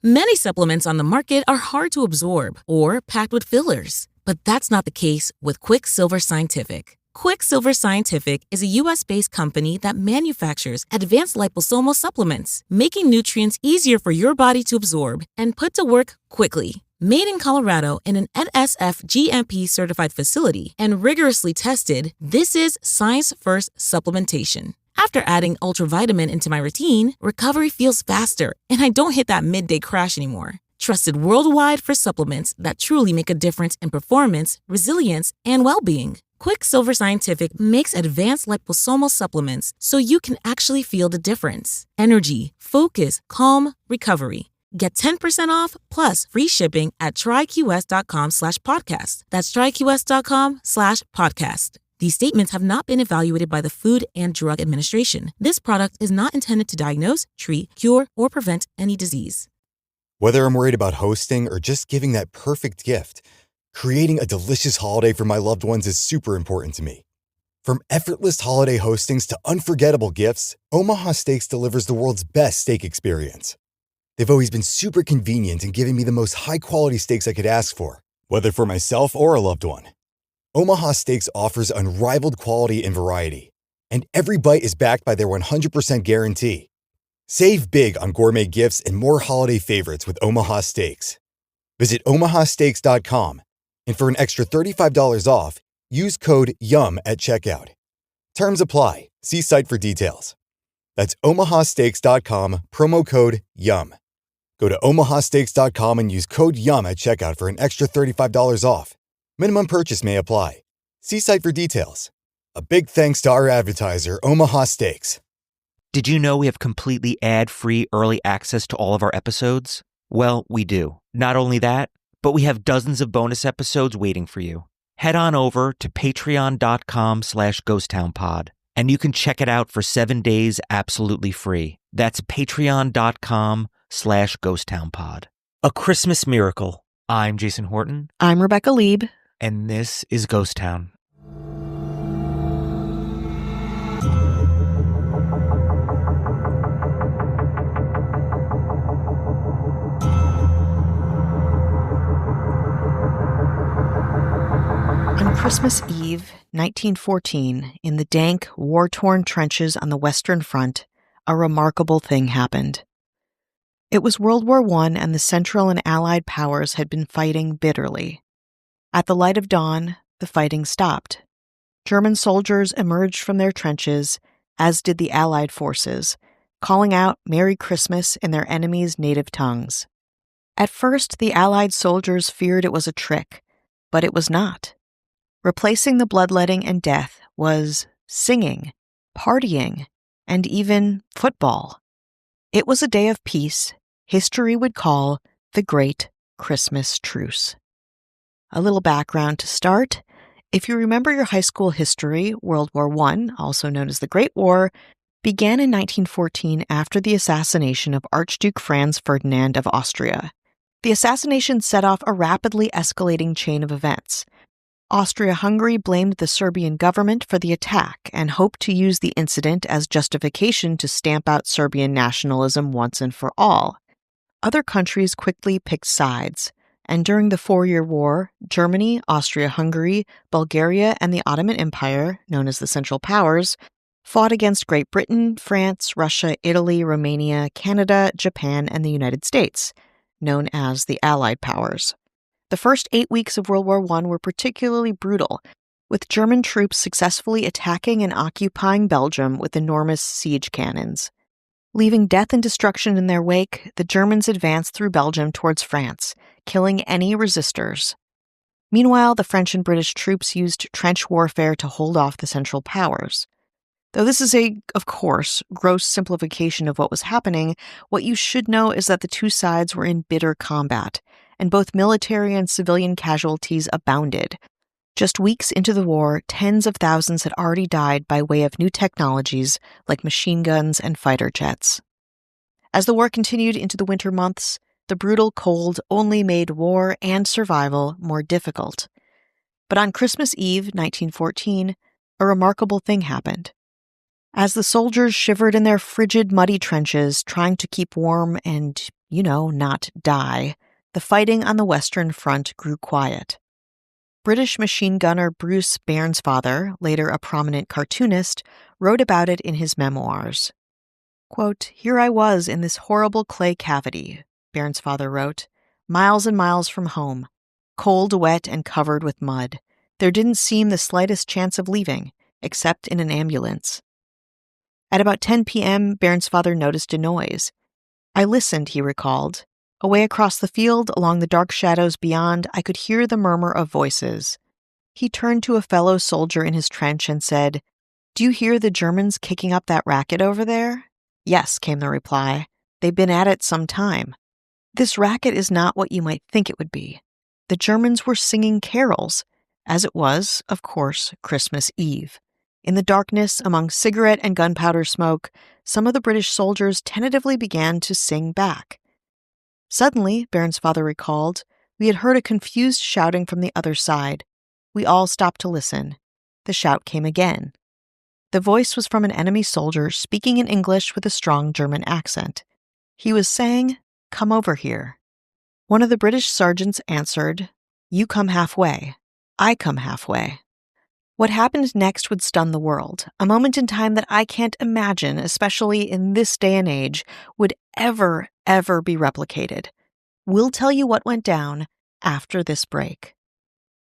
Many supplements on the market are hard to absorb or packed with fillers, but that's not the case with Quicksilver Scientific. Quicksilver Scientific is a U.S.-based company that manufactures advanced liposomal supplements, making nutrients easier for your body to absorb and put to work quickly. Made in Colorado in an NSF GMP-certified facility and rigorously tested, this is science-first supplementation. After adding ultravitamin into my routine, recovery feels faster, and I don't hit that midday crash anymore. Trusted worldwide for supplements that truly make a difference in performance, resilience, and well-being. Quicksilver Scientific makes advanced liposomal supplements so you can actually feel the difference. Energy, focus, calm, recovery. Get 10% off plus free shipping at tryqs.com/podcast. That's tryqs.com/podcast. These statements have not been evaluated by the Food and Drug Administration. This product is not intended to diagnose, treat, cure, or prevent any disease. Whether I'm worried about hosting or just giving that perfect gift, creating a delicious holiday for my loved ones is super important to me. From effortless holiday hostings to unforgettable gifts, Omaha Steaks delivers the world's best steak experience. They've always been super convenient in giving me the most high-quality steaks I could ask for, whether for myself or a loved one. Omaha Steaks offers unrivaled quality and variety, and every bite is backed by their 100% guarantee. Save big on gourmet gifts and more holiday favorites with Omaha Steaks. Visit omahasteaks.com, and for an extra $35 off, use code YUM at checkout. Terms apply. See site for details. That's omahasteaks.com, promo code YUM. Go to omahasteaks.com and use code YUM at checkout for an extra $35 off. Minimum purchase may apply. See site for details. A big thanks to our advertiser, Omaha Steaks. Did you know we have completely ad-free early access to all of our episodes? Well, we do. Not only that, but we have dozens of bonus episodes waiting for you. Head on over to patreon.com/ghosttownpod, and you can check it out for 7 days absolutely free. That's patreon.com/ghosttownpod. A Christmas Miracle. I'm Jason Horton. I'm Rebecca Lieb. And this is Ghost Town. On Christmas Eve, 1914, in the dank, war-torn trenches on the Western Front, a remarkable thing happened. It was World War I, and the Central and Allied powers had been fighting bitterly. At the light of dawn, the fighting stopped. German soldiers emerged from their trenches, as did the Allied forces, calling out Merry Christmas in their enemies' native tongues. At first, the Allied soldiers feared it was a trick, but it was not. Replacing the bloodletting and death was singing, partying, and even football. It was a day of peace history would call the Great Christmas Truce. A little background to start. If you remember your high school history, World War I, also known as the Great War, began in 1914 after the assassination of Archduke Franz Ferdinand of Austria. The assassination set off a rapidly escalating chain of events. Austria-Hungary blamed the Serbian government for the attack and hoped to use the incident as justification to stamp out Serbian nationalism once and for all. Other countries quickly picked sides, and during the 4-Year War, Germany, Austria-Hungary, Bulgaria, and the Ottoman Empire, known as the Central Powers, fought against Great Britain, France, Russia, Italy, Romania, Canada, Japan, and the United States, known as the Allied Powers. The first 8 weeks of World War I were particularly brutal, with German troops successfully attacking and occupying Belgium with enormous siege cannons. Leaving death and destruction in their wake, the Germans advanced through Belgium towards France, killing any resistors. Meanwhile, the French and British troops used trench warfare to hold off the Central Powers. Though this is of course, gross simplification of what was happening, what you should know is that the two sides were in bitter combat, and both military and civilian casualties abounded. Just weeks into the war, tens of thousands had already died by way of new technologies like machine guns and fighter jets. As the war continued into the winter months, the brutal cold only made war and survival more difficult. But on Christmas Eve, 1914, a remarkable thing happened. As the soldiers shivered in their frigid, muddy trenches, trying to keep warm and not die, the fighting on the Western Front grew quiet. British machine gunner Bruce Bairnsfather, later a prominent cartoonist, wrote about it in his memoirs. Quote, "Here I was in this horrible clay cavity," Bairnsfather wrote, "miles and miles from home, cold, wet, and covered with mud. There didn't seem the slightest chance of leaving, except in an ambulance." At about 10 p.m., Bairnsfather noticed a noise. "I listened," he recalled. "Away across the field, along the dark shadows beyond, I could hear the murmur of voices." He turned to a fellow soldier in his trench and said, "Do you hear the Germans kicking up that racket over there?" "Yes," came the reply. "They've been at it some time." This racket is not what you might think it would be. The Germans were singing carols, as it was, of course, Christmas Eve. In the darkness, among cigarette and gunpowder smoke, some of the British soldiers tentatively began to sing back. Suddenly, Bairnsfather recalled, we had heard a confused shouting from the other side. We all stopped to listen. The shout came again. The voice was from an enemy soldier speaking in English with a strong German accent. He was saying, "Come over here." One of the British sergeants answered, "You come halfway. I come halfway." What happened next would stun the world, a moment in time that I can't imagine, especially in this day and age, would ever be replicated. We'll tell you what went down after this break.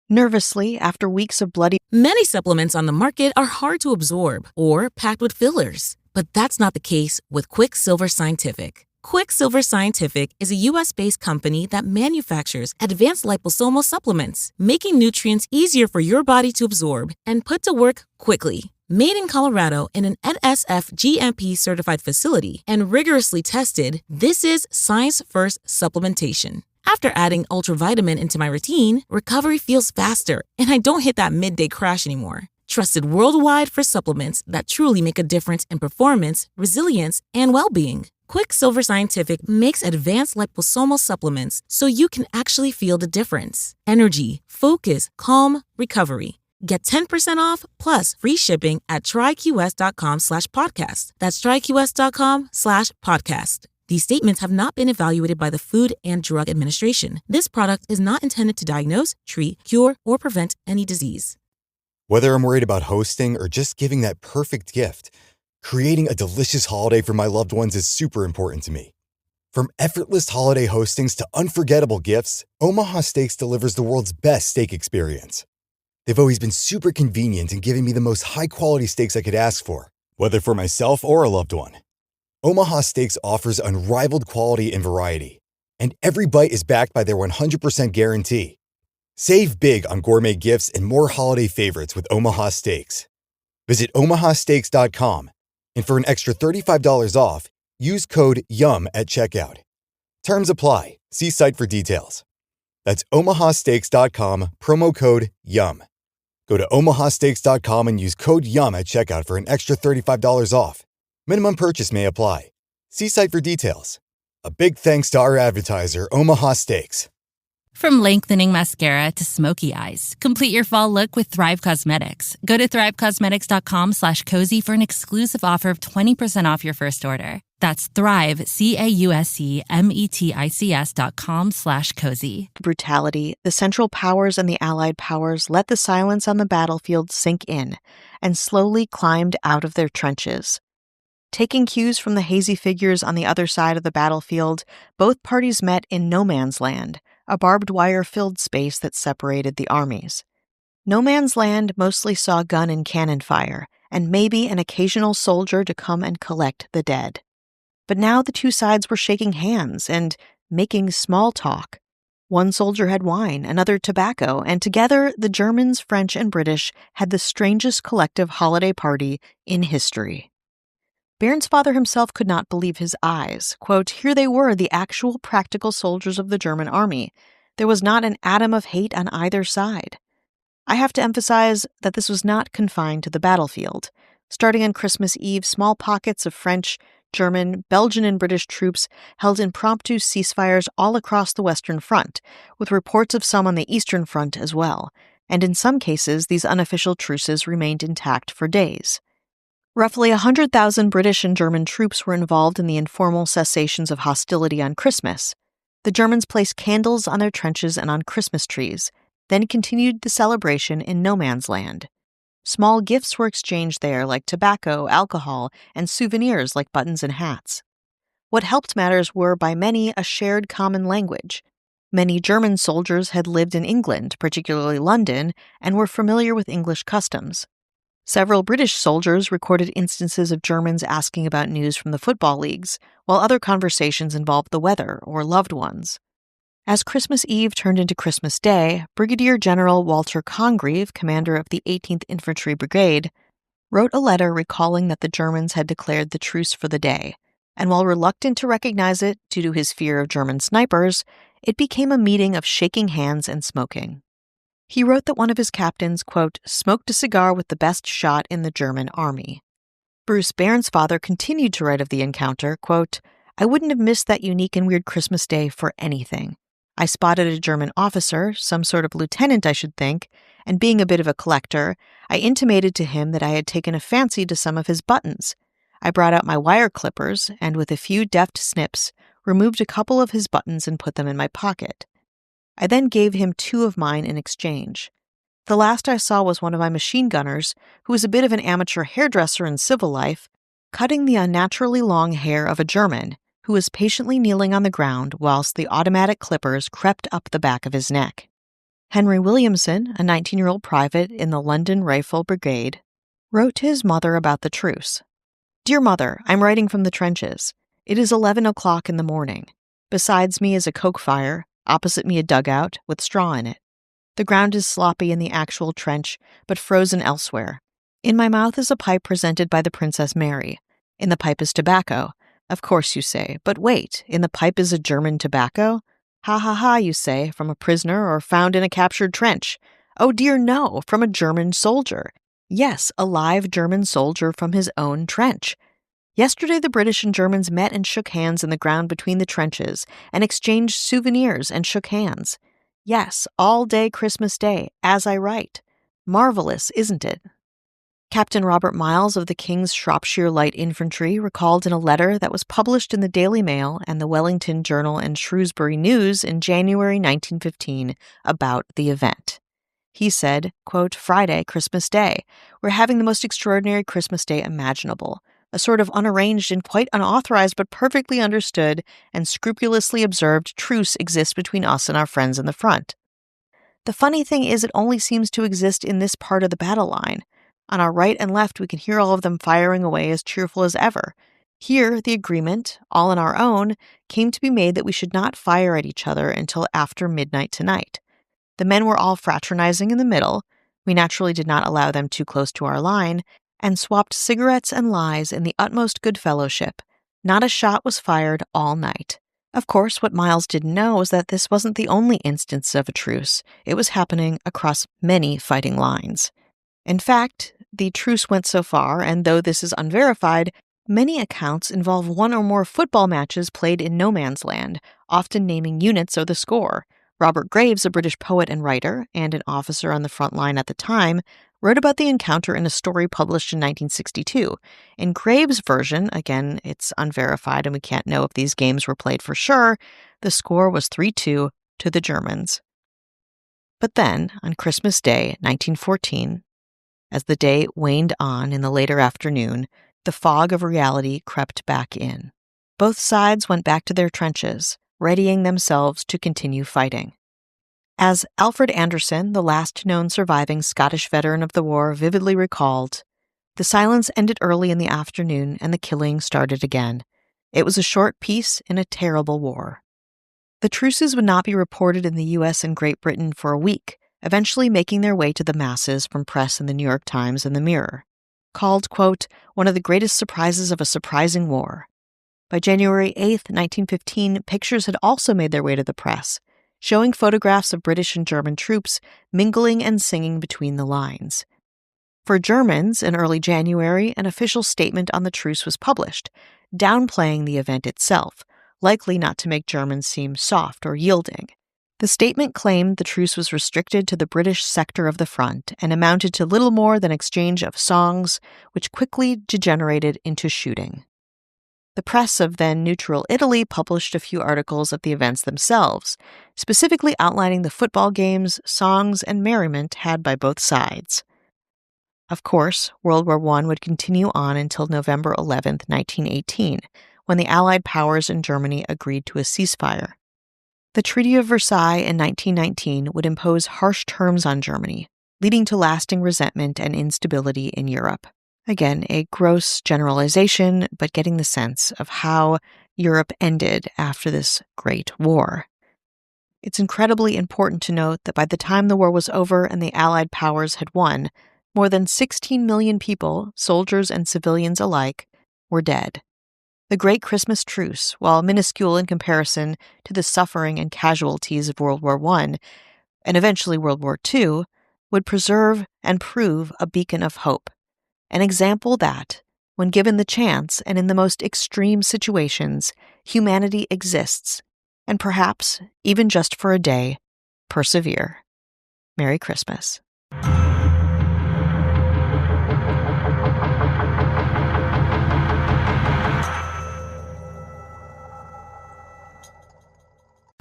Nervously, after weeks of bloody... Many supplements on the market are hard to absorb or packed with fillers, but that's not the case with Quicksilver Scientific. Quicksilver Scientific is a U.S.-based company that manufactures advanced liposomal supplements, making nutrients easier for your body to absorb and put to work quickly. Made in Colorado in an NSF GMP-certified facility and rigorously tested, this is science-first supplementation. After adding ultravitamin into my routine, recovery feels faster, and I don't hit that midday crash anymore. Trusted worldwide for supplements that truly make a difference in performance, resilience, and well-being. Quicksilver Scientific makes advanced liposomal supplements so you can actually feel the difference. Energy, focus, calm, recovery. Get 10% off plus free shipping at tryqs.com/podcast. That's tryqs.com/podcast. These statements have not been evaluated by the Food and Drug Administration. This product is not intended to diagnose, treat, cure, or prevent any disease. Whether I'm worried about hosting or just giving that perfect gift, creating a delicious holiday for my loved ones is super important to me. From effortless holiday hostings to unforgettable gifts, Omaha Steaks delivers the world's best steak experience. They've always been super convenient in giving me the most high-quality steaks I could ask for, whether for myself or a loved one. Omaha Steaks offers unrivaled quality and variety, and every bite is backed by their 100% guarantee. Save big on gourmet gifts and more holiday favorites with Omaha Steaks. Visit omahasteaks.com, and for an extra $35 off, use code YUM at checkout. Terms apply. See site for details. That's omahasteaks.com, promo code YUM. Go to omahasteaks.com and use code YUM at checkout for an extra $35 off. Minimum purchase may apply. See site for details. A big thanks to our advertiser, Omaha Steaks. From lengthening mascara to smoky eyes, complete your fall look with Thrive Causemetics. Go to thrivecosmetics.com/cozy for an exclusive offer of 20% off your first order. That's Thrive, CAUSEMETICS.com/cozy. Brutality, the Central Powers and the Allied Powers let the silence on the battlefield sink in and slowly climbed out of their trenches. Taking cues from the hazy figures on the other side of the battlefield, both parties met in no man's land, a barbed wire-filled space that separated the armies. No man's land mostly saw gun and cannon fire, and maybe an occasional soldier to come and collect the dead. But now the two sides were shaking hands and making small talk. One soldier had wine, another tobacco, and together the Germans, French, and British had the strangest collective holiday party in history. Bairnsfather himself could not believe his eyes. Quote, "Here they were, the actual practical soldiers of the German army. There was not an atom of hate on either side." I have to emphasize that this was not confined to the battlefield. Starting on Christmas Eve, small pockets of French, German, Belgian, and British troops held impromptu ceasefires all across the Western Front, with reports of some on the Eastern Front as well, and in some cases these unofficial truces remained intact for days. Roughly 100,000 British and German troops were involved in the informal cessations of hostility on Christmas. The Germans placed candles on their trenches and on Christmas trees, then continued the celebration in no man's land. Small gifts were exchanged there, like tobacco, alcohol, and souvenirs like buttons and hats. What helped matters were, by many, a shared common language. Many German soldiers had lived in England, particularly London, and were familiar with English customs. Several British soldiers recorded instances of Germans asking about news from the football leagues, while other conversations involved the weather or loved ones. As Christmas Eve turned into Christmas Day, Brigadier General Walter Congreve, commander of the 18th Infantry Brigade, wrote a letter recalling that the Germans had declared the truce for the day, and while reluctant to recognize it due to his fear of German snipers, it became a meeting of shaking hands and smoking. He wrote that one of his captains, quote, smoked a cigar with the best shot in the German army. Bruce Bairnsfather continued to write of the encounter, quote, I wouldn't have missed that unique and weird Christmas Day for anything. I spotted a German officer, some sort of lieutenant I should think, and being a bit of a collector, I intimated to him that I had taken a fancy to some of his buttons. I brought out my wire clippers and with a few deft snips, removed a couple of his buttons and put them in my pocket. I then gave him 2 of mine in exchange. The last I saw was one of my machine gunners, who was a bit of an amateur hairdresser in civil life, cutting the unnaturally long hair of a German, who was patiently kneeling on the ground whilst the automatic clippers crept up the back of his neck. Henry Williamson, a 19-year-old private in the London Rifle Brigade, wrote to his mother about the truce. Dear Mother, I'm writing from the trenches. It is 11 o'clock in the morning. Besides me is a coke fire, opposite me a dugout with straw in it. The ground is sloppy in the actual trench, but frozen elsewhere. In my mouth is a pipe presented by the Princess Mary. In the pipe is tobacco. Of course, you say, but wait, in the pipe is a German tobacco? Ha ha ha, you say, from a prisoner or found in a captured trench. Oh dear no, from a German soldier. Yes, a live German soldier from his own trench. Yesterday the British and Germans met and shook hands in the ground between the trenches and exchanged souvenirs and shook hands. Yes, all day Christmas Day, as I write. Marvelous, isn't it? Captain Robert Miles of the King's Shropshire Light Infantry recalled in a letter that was published in the Daily Mail and the Wellington Journal and Shrewsbury News in January 1915 about the event. He said, quote, Friday, Christmas Day. We're having the most extraordinary Christmas Day imaginable. A sort of unarranged and quite unauthorized but perfectly understood and scrupulously observed truce exists between us and our friends in the front. The funny thing is it only seems to exist in this part of the battle line. On our right and left we can hear all of them firing away as cheerful as ever. Here, the agreement, all on our own, came to be made that we should not fire at each other until after midnight tonight. The men were all fraternizing in the middle. We naturally did not allow them too close to our line, and swapped cigarettes and lies in the utmost good fellowship. Not a shot was fired all night. Of course, what Miles didn't know was that this wasn't the only instance of a truce. It was happening across many fighting lines. In fact, the truce went so far, and though this is unverified, many accounts involve one or more football matches played in no man's land, often naming units or the score. Robert Graves, a British poet and writer, and an officer on the front line at the time, wrote about the encounter in a story published in 1962. In Graves' version, again, it's unverified and we can't know if these games were played for sure, the score was 3-2 to the Germans. But then, on Christmas Day, 1914, as the day waned on in the later afternoon, the fog of reality crept back in. Both sides went back to their trenches, readying themselves to continue fighting. As Alfred Anderson, the last known surviving Scottish veteran of the war, vividly recalled, the silence ended early in the afternoon and the killing started again. It was a short peace in a terrible war. The truces would not be reported in the U.S. and Great Britain for a week, eventually making their way to the masses from press in the New York Times and the Mirror. Called, quote, one of the greatest surprises of a surprising war. By January 8, 1915, pictures had also made their way to the press, showing photographs of British and German troops mingling and singing between the lines. For Germans, in early January, an official statement on the truce was published, downplaying the event itself, likely not to make Germans seem soft or yielding. The statement claimed the truce was restricted to the British sector of the front and amounted to little more than exchange of songs, which quickly degenerated into shooting. The press of then neutral Italy published a few articles of the events themselves, specifically outlining the football games, songs, and merriment had by both sides. Of course, World War I would continue on until November 11, 1918, when the Allied powers and Germany agreed to a ceasefire. The Treaty of Versailles in 1919 would impose harsh terms on Germany, leading to lasting resentment and instability in Europe. Again, a gross generalization, but getting the sense of how Europe ended after this Great War. It's incredibly important to note that by the time the war was over and the Allied powers had won, more than 16 million people, soldiers and civilians alike, were dead. The Great Christmas Truce, while minuscule in comparison to the suffering and casualties of World War I and eventually World War II, would preserve and prove a beacon of hope. An example that, when given the chance and in the most extreme situations, humanity exists, and perhaps, even just for a day, persevere. Merry Christmas.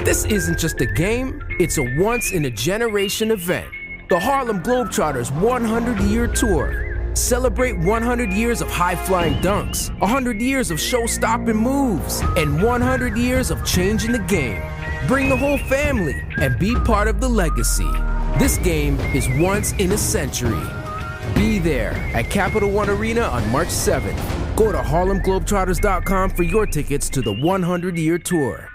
This isn't just a game, it's a once-in-a-generation event. The Harlem Globetrotters 100-year tour. Celebrate 100 years of high-flying dunks, 100 years of show-stopping moves, and 100 years of changing the game. Bring the whole family and be part of the legacy. This game is once in a century. Be there at Capital One Arena on March 7th. Go to HarlemGlobetrotters.com for your tickets to the 100-year tour.